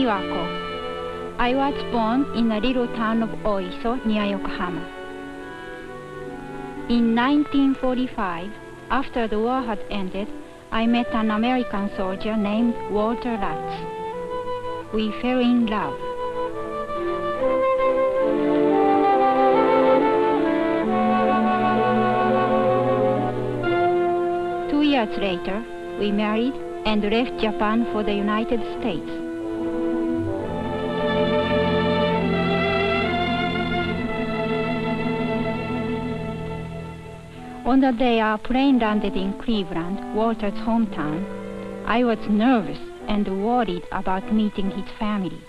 Miwako. I was born in a little town of Oiso near Yokohama. In 1945, after the war had ended, I met an American soldier named Walter Lutz. We fell in love. Two years later, we married and left Japan for the United States. On the day our plane landed in Cleveland, Walter's hometown, I was nervous and worried about meeting his family.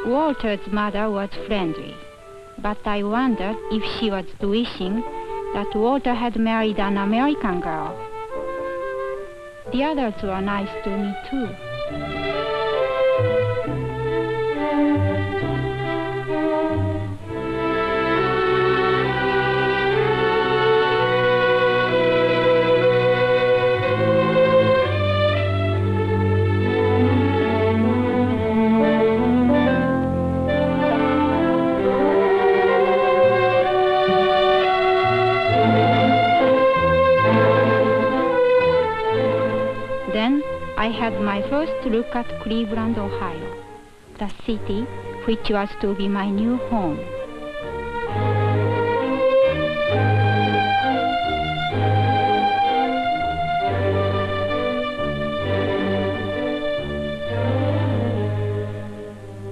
Walter's mother was friendly, but I wondered if she was wishing that Walter had married an American girl. The others were nice to me too. I had my first look at Cleveland, Ohio, the city which was to be my new home.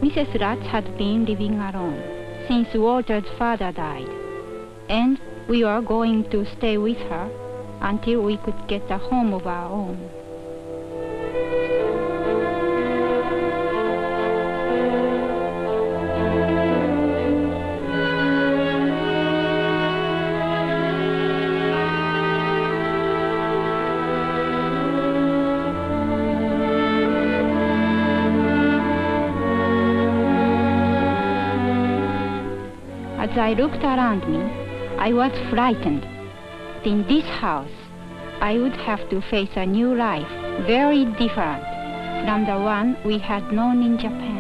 Mrs. Lutz had been living alone since Walter's father died, and we were going to stay with her until we could get a home of our own. As I looked around me, I was frightened. In this house, I would have to face a new life, very different from the one we had known in Japan.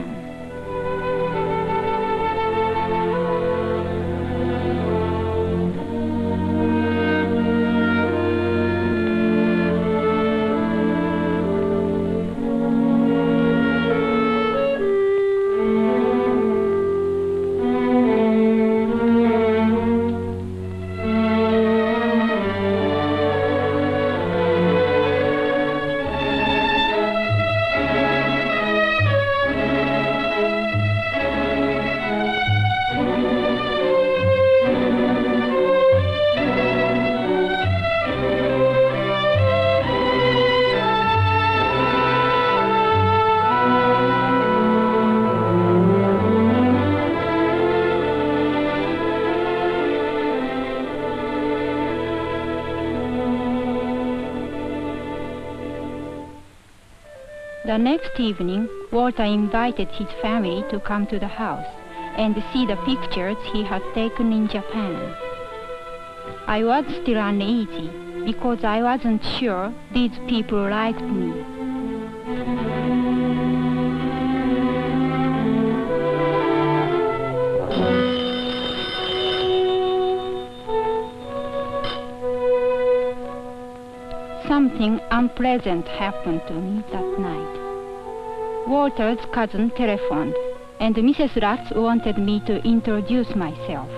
The next evening, Walter invited his family to come to the house and see the pictures he had taken in Japan. I was still uneasy because I wasn't sure these people liked me. Something unpleasant happened to me that night. Walter's cousin telephoned, and Mrs. Lutz wanted me to introduce myself.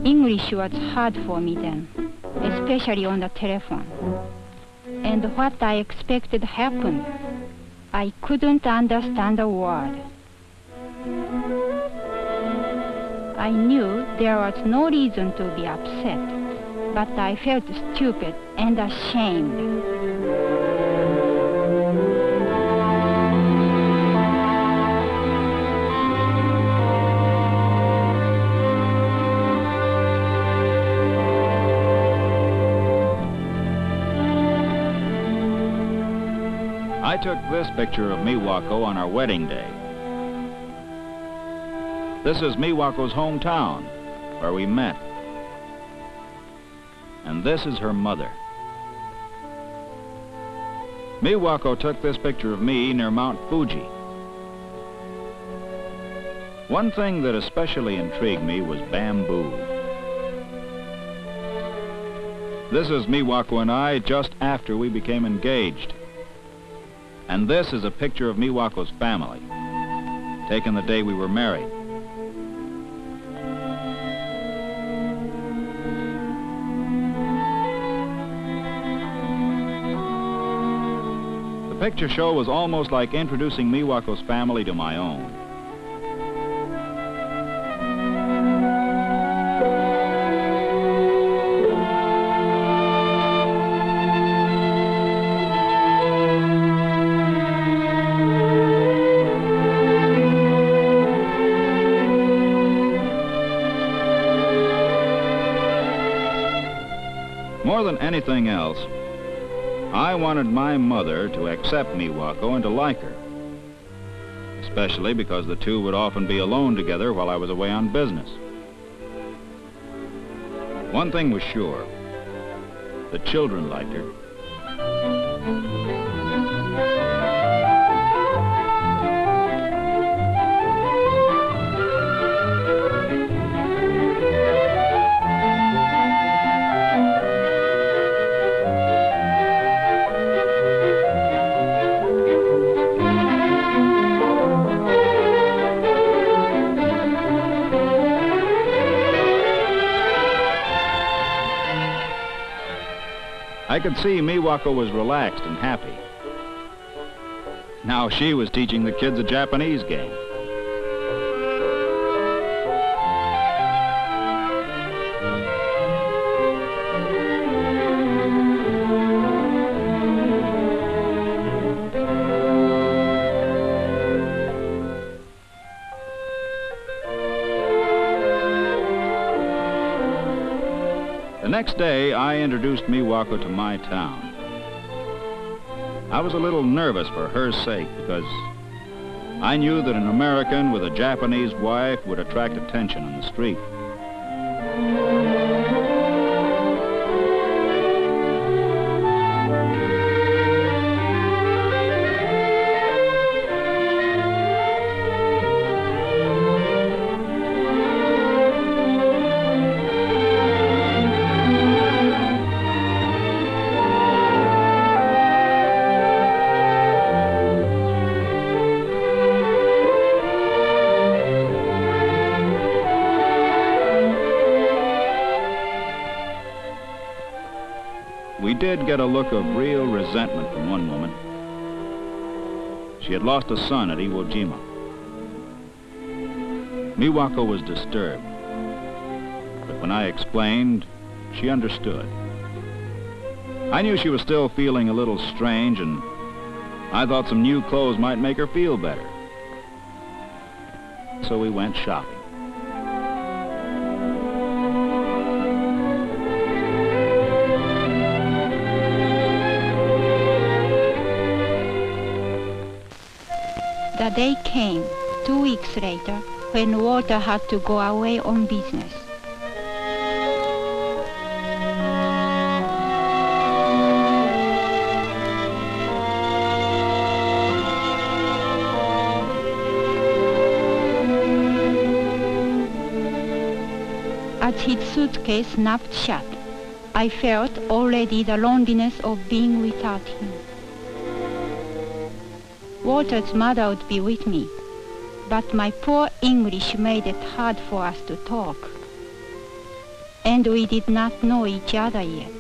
English was hard for me then, especially on the telephone. And what I expected happened. I couldn't understand a word. I knew there was no reason to be upset, but I felt stupid and ashamed. took this picture of Miwako on our wedding day. This is Miwako's hometown, where we met. And this is her mother. Miwako took this picture of me near Mount Fuji. One thing that especially intrigued me was bamboo. This is Miwako and I just after we became engaged. And this is a picture of Miwako's family, taken the day we were married. The picture show was almost like introducing Miwako's family to my own. More than anything else, I wanted my mother to accept Miwako and to like her, especially because the two would often be alone together while I was away on business. One thing was sure, the children liked her. I could see Miwako was relaxed and happy. Now she was teaching the kids a Japanese game. The next day, I introduced Miwako to my town. I was a little nervous for her sake because I knew that an American with a Japanese wife would attract attention on the street. We did get a look of real resentment from one woman. She had lost a son at Iwo Jima. Miwako was disturbed, but when I explained, she understood. I knew she was still feeling a little strange, and I thought some new clothes might make her feel better. So we went shopping. The day came, 2 weeks later, when Walter had to go away on business. As his suitcase snapped shut, I felt already the loneliness of being without him. Walter's mother would be with me, but my poor English made it hard for us to talk. And we did not know each other yet.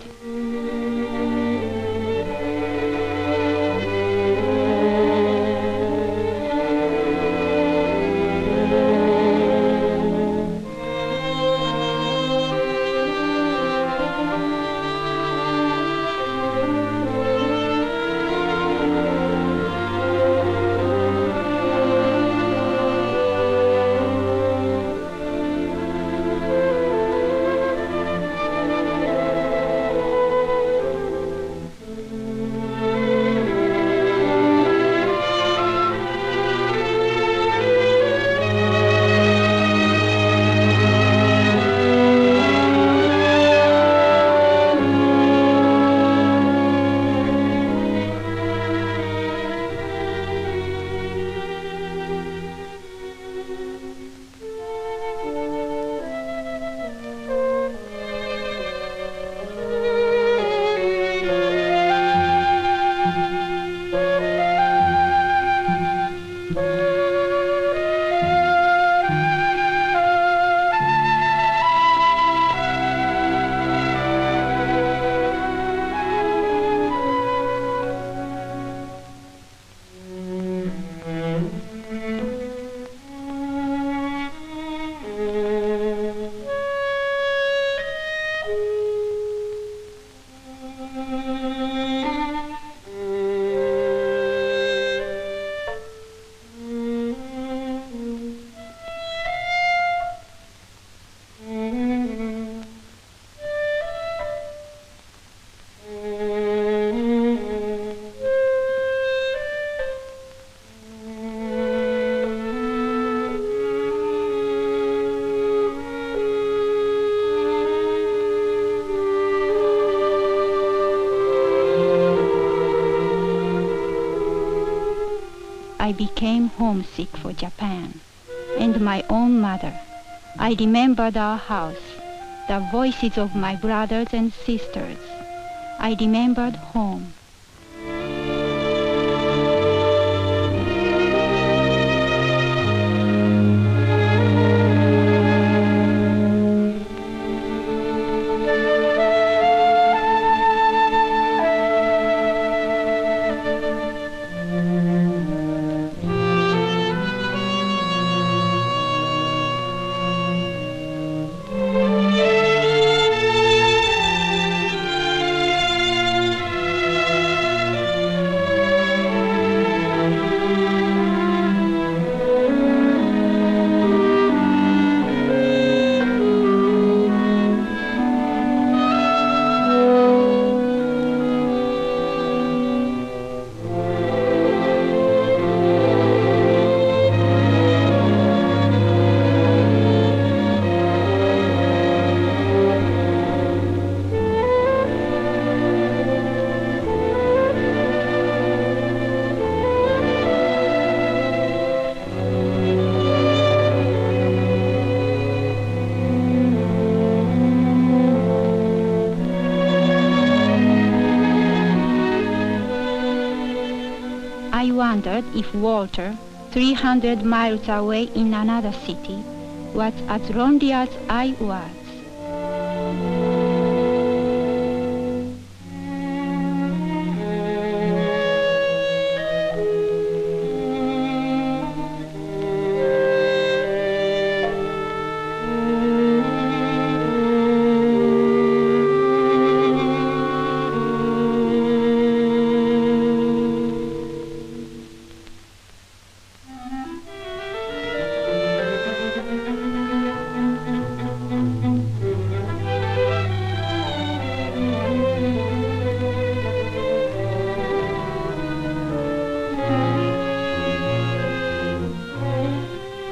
I became homesick for Japan and my own mother. I remembered our house, the voices of my brothers and sisters. I remembered home. I wondered if Walter, 300 miles away in another city, was as lonely as I was.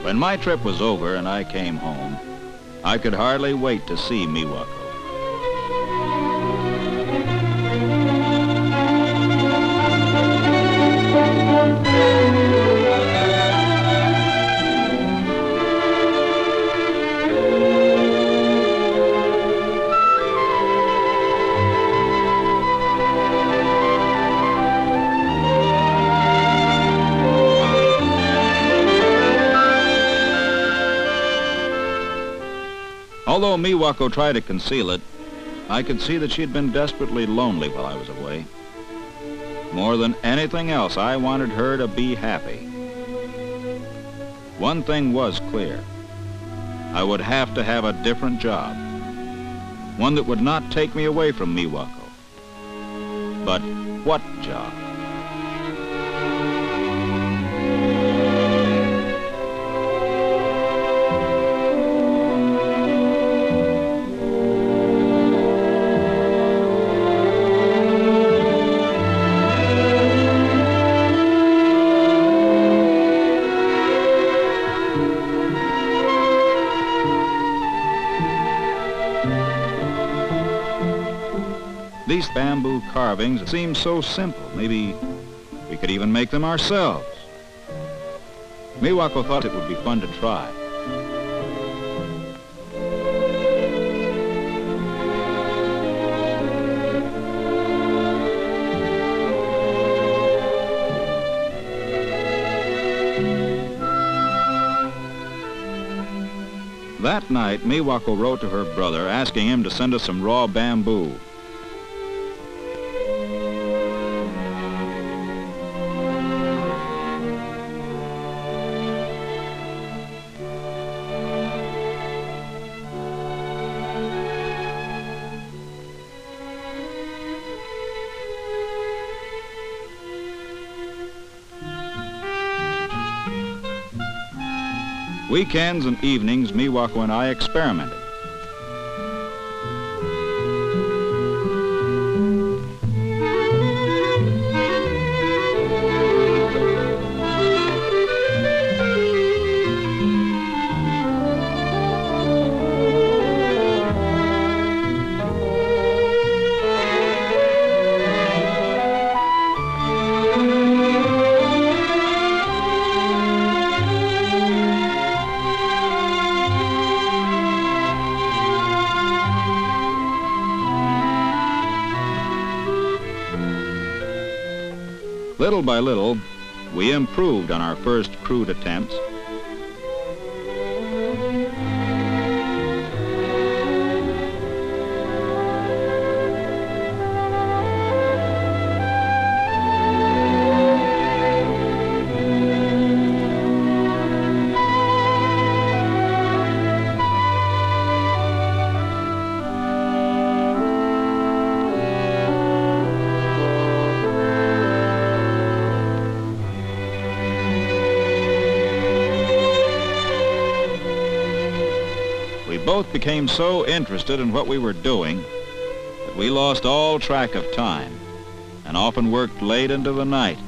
When my trip was over and I came home, I could hardly wait to see Miwako. Although Miwako tried to conceal it, I could see that she had been desperately lonely while I was away. More than anything else, I wanted her to be happy. One thing was clear. I would have to have a different job. One that would not take me away from Miwako. But what job? These bamboo carvings seem so simple. Maybe we could even make them ourselves. Miwako thought it would be fun to try. That night, Miwako wrote to her brother asking him to send us some raw bamboo. Weekends and evenings, Miwako and I experimented. Little by little, we improved on our first crude attempts. We both became so interested in what we were doing that we lost all track of time and often worked late into the night.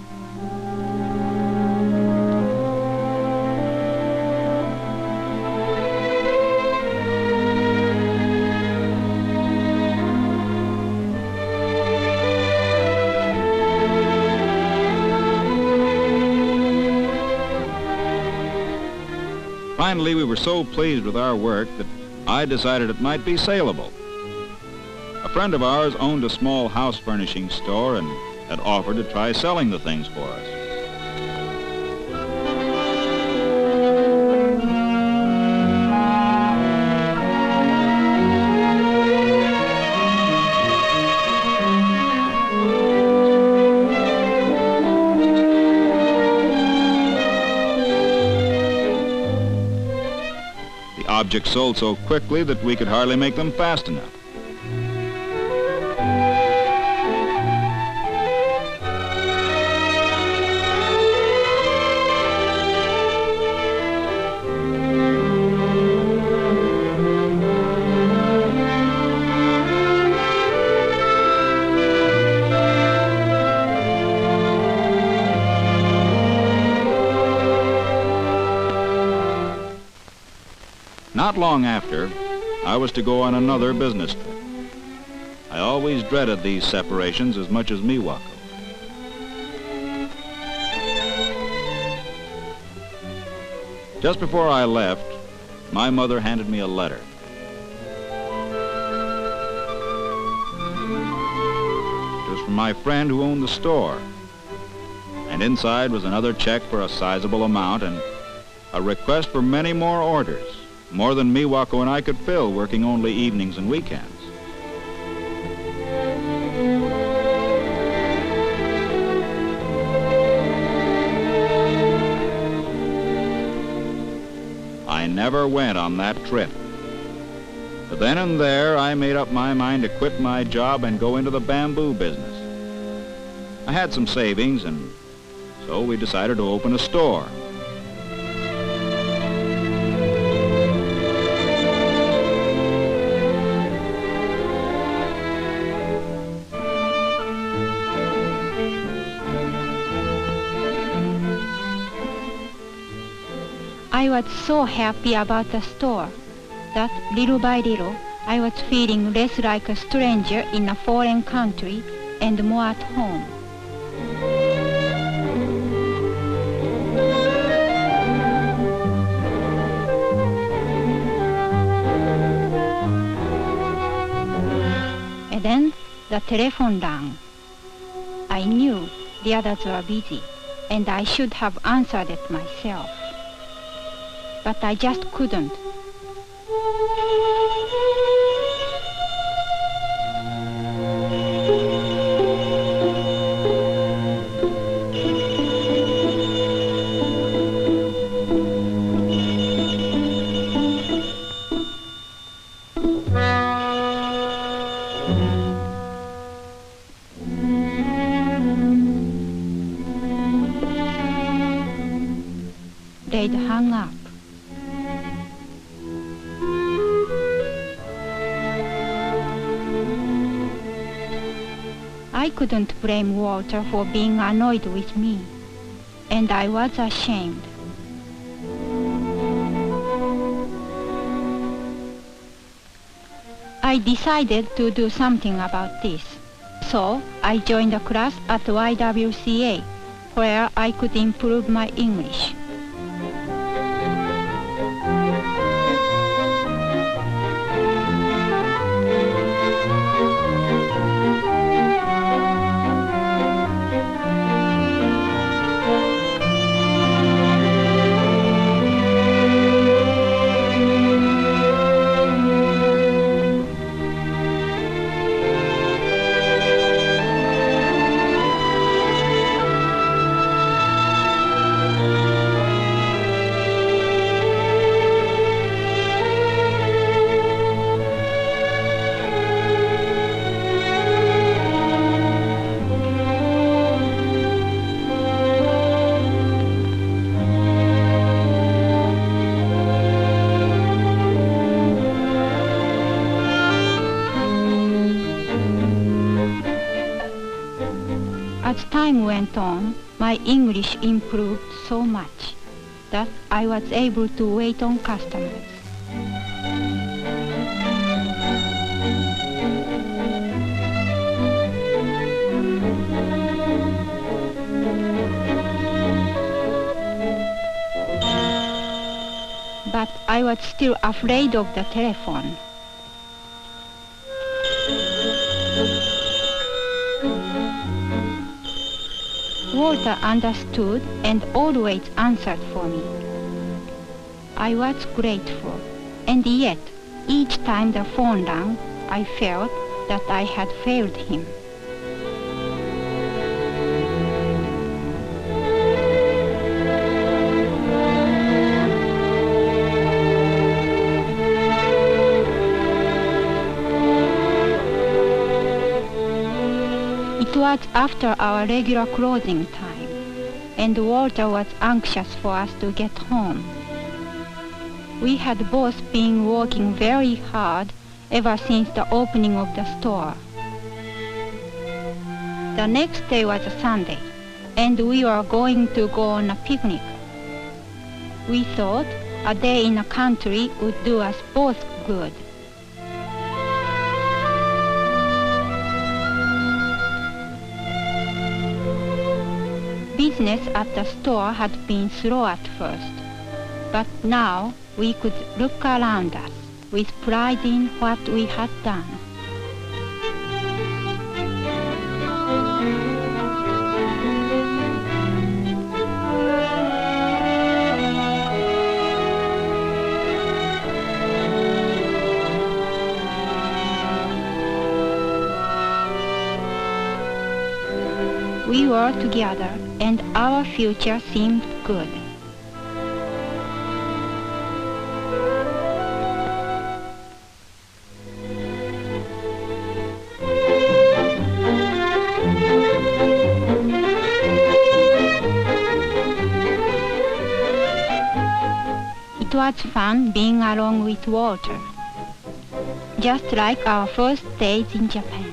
Finally, we were so pleased with our work that I decided it might be saleable. A friend of ours owned a small house furnishing store and had offered to try selling the things for us. Objects sold so quickly that we could hardly make them fast enough. Not long after, I was to go on another business trip. I always dreaded these separations as much as Miwako. Just before I left, my mother handed me a letter. It was from my friend who owned the store. And inside was another check for a sizable amount and a request for many more orders. More than Miwako and I could fill, working only evenings and weekends. I never went on that trip. But then and there, I made up my mind to quit my job and go into the bamboo business. I had some savings, and so we decided to open a store. I was so happy about the store that little by little I was feeling less like a stranger in a foreign country and more at home. And then the telephone rang. I knew the others were busy and I should have answered it myself. But I just couldn't. They'd hung up. I couldn't blame Walter for being annoyed with me, and I was ashamed. I decided to do something about this, so I joined a class at YWCA, where I could improve my English. As time went on, my English improved so much that I was able to wait on customers. But I was still afraid of the telephone. Walter understood and always answered for me. I was grateful, and yet each time the phone rang, I felt that I had failed him. It was after our regular closing time, and Walter was anxious for us to get home. We had both been working very hard ever since the opening of the store. The next day was a Sunday, and we were going to go on a picnic. We thought a day in the country would do us both good. Business at the store had been slow at first, but now we could look around us with pride in what we had done. We were together, and our future seemed good. It was fun being along with Walter, just like our first days in Japan.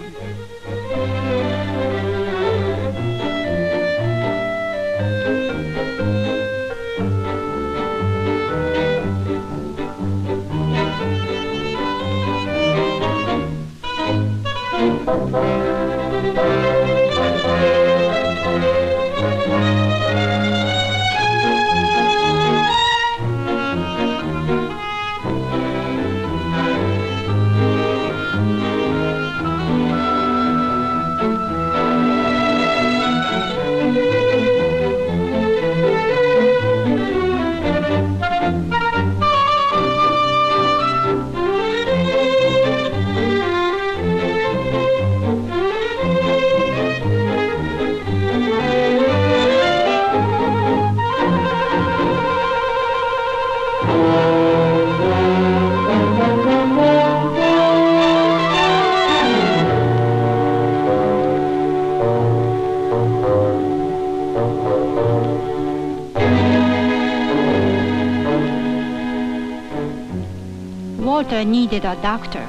Walter needed a doctor,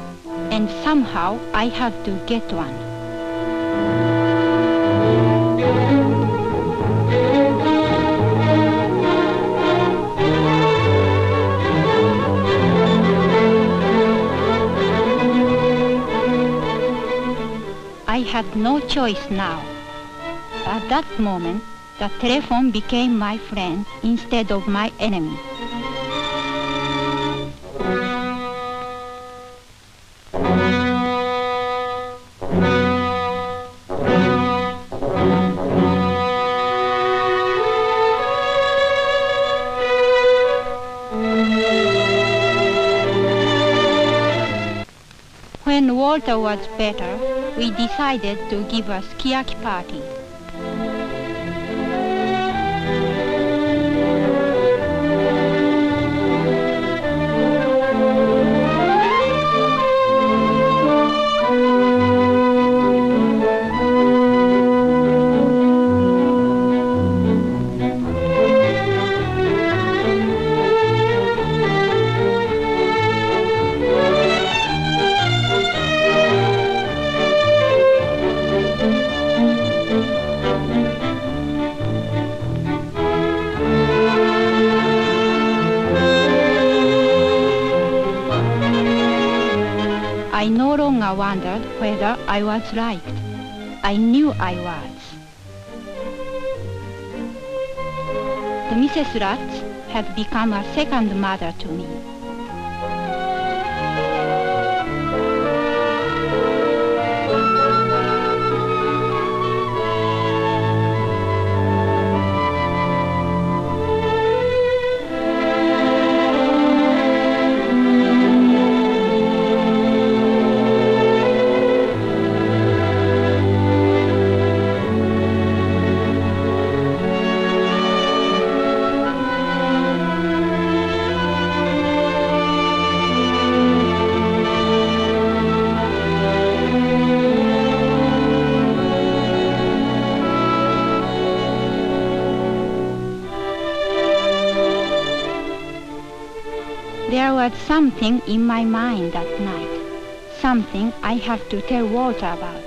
and somehow I had to get one. I had no choice now. At that moment, the telephone became my friend instead of my enemy. When Walter was better, we decided to give a sukiyaki party. I wondered whether I was liked. I knew I was. The Mrs. Rats had become a second mother to me. There was something in my mind that night, something I have to tell Walter about.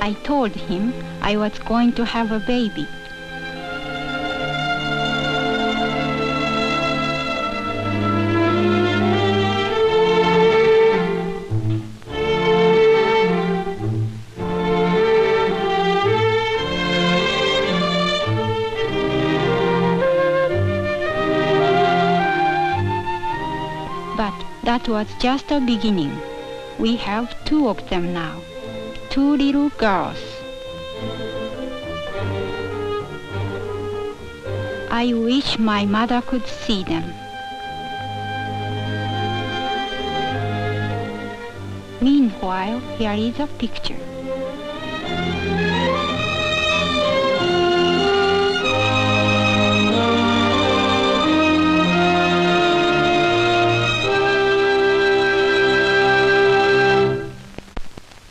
I told him I was going to have a baby. But that was just a beginning. We have 2 of them now, 2 little girls. I wish my mother could see them. Meanwhile, here is a picture.